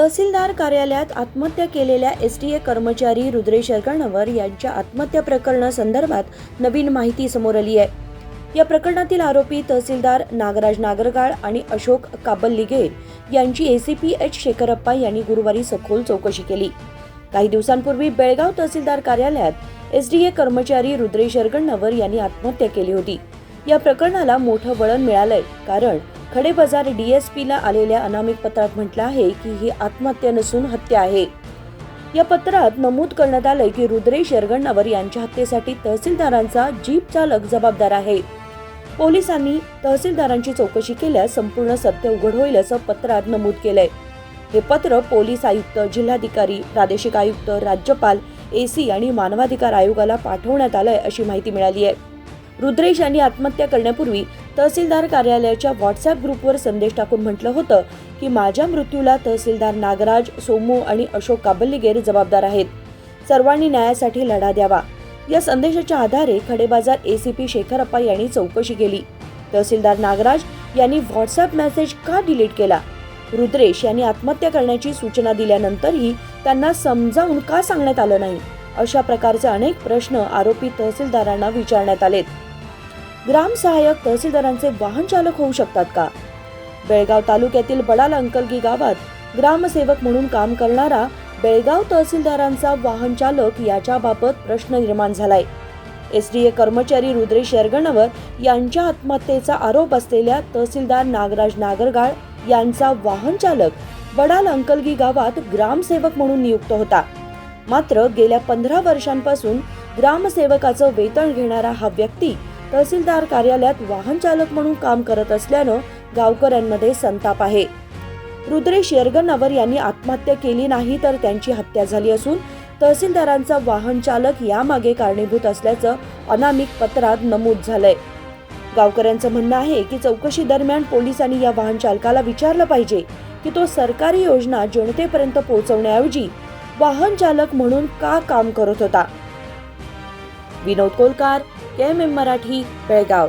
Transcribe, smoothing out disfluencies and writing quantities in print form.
तहसीलदार कार्यालयात आत्महत्या केलेल्या एसटीए कर्मचारी रुद्रेश यरगणवर यांच्या आत्महत्या प्रकरणासंदर्भात नवीन माहिती समोर आली आहे. या प्रकरणातील आरोपी तहसीलदार नागराज नागरगाळ आणि अशोक काबल्लिगेर यांची एसीपी एच शेखरप्पा यांनी गुरुवारी सखोल चौकशी केली. काही दिवसांपूर्वी बेळगाव तहसीलदार कार्यालयात एसडीए कर्मचारी रुद्रेश यरगणवर यांनी आत्महत्या केली होती. या प्रकरणाला मोठं वळण मिळालंय, कारण खडेबाजार डीएसपीला आलेल्या अनामिक पत्रात म्हटलं आहे की ही आत्महत्या नसून हत्या आहे. या पत्रात नमूद करण्यात आलंय की रुद्रेश यरगणवर यांच्या हत्येसाठी तहसीलदारांचा जीप चालक जबाबदार आहे. पोलिसांनी तहसीलदारांची चौकशी केल्यास संपूर्ण सत्य उघड होईल असं पत्रात नमूद केलंय. हे पत्र पोलीस आयुक्त, जिल्हाधिकारी, प्रादेशिक आयुक्त, राज्यपाल, एसी आणि मानवाधिकार आयोगाला पाठवण्यात आलंय अशी माहिती मिळाली आहे. रुद्रेश यांनी आत्महत्या करण्यापूर्वी तहसीलदार कार्यालयाच्या व्हॉट्सअप ग्रुपवर संदेश टाकून म्हटलं होतं की माझ्या मृत्यूला तहसीलदार नागराज, सोमू आणि अशोक काबल्लिगेर जबाबदार आहेत. सर्वांनी न्यायासाठी लढा द्यावा. या संदेशाच्या आधारे खडेबाजार एसीपी शेखरप्पा यांनी चौकशी केली. तहसीलदार नागराज यांनी व्हॉट्सअप मेसेज का डिलीट केला? रुद्रेश यांनी आत्महत्या करण्याची सूचना दिल्यानंतरही त्यांना समजावून का सांगण्यात आलं नाही? अशा प्रकारचे अनेक प्रश्न आरोपी तहसीलदारांना विचारण्यात आलेत. ग्रामसहाय्यक तहसीलदारांचे वाहन चालक होऊ शकतात का? बेळगाव तालुक्यातील बडाल अंकलगी गावात ग्रामसेवक म्हणून काम करणारा बेळगाव तहसीलदारांचा वाहन चालक याच्याबाबत प्रश्न निर्माण झालाय. एसडीए कर्मचारी रुद्रेश यरगणवर यांच्या आत्महत्येचा आरोप असलेल्या तहसीलदार नागराज नागरगाळ यांचा वाहन चालक बडाल अंकलगी गावात ग्रामसेवक म्हणून नियुक्त होता. मात्र गेल्या 15 वर्षांपासून ग्रामसेवकाचं वेतन घेणारा हा व्यक्ती तहसीलदार कार्यालयात वाहन चालक म्हणून काम करत असल्यानं गावकऱ्यांमध्ये संताप आहे. रुद्रेश यरगणवर यांनी आत्महत्या केली नाही, तर त्यांची हत्या झाली असून तहसीलदारांचा वाहन चालक यामागे कारणीभूत असल्याचं अनामिक पत्रात नमूद झालंय. गावकऱ्यांचं म्हणणं आहे की चौकशी दरम्यान पोलिसांनी या वाहन चालकाला विचारलं पाहिजे की तो सरकारी योजना जनतेपर्यंत पोहोचवण्याऐवजी वाहन चालक म्हणून का काम करत होता. विनोद कोलकार, KMM मराठी, बेळगाव.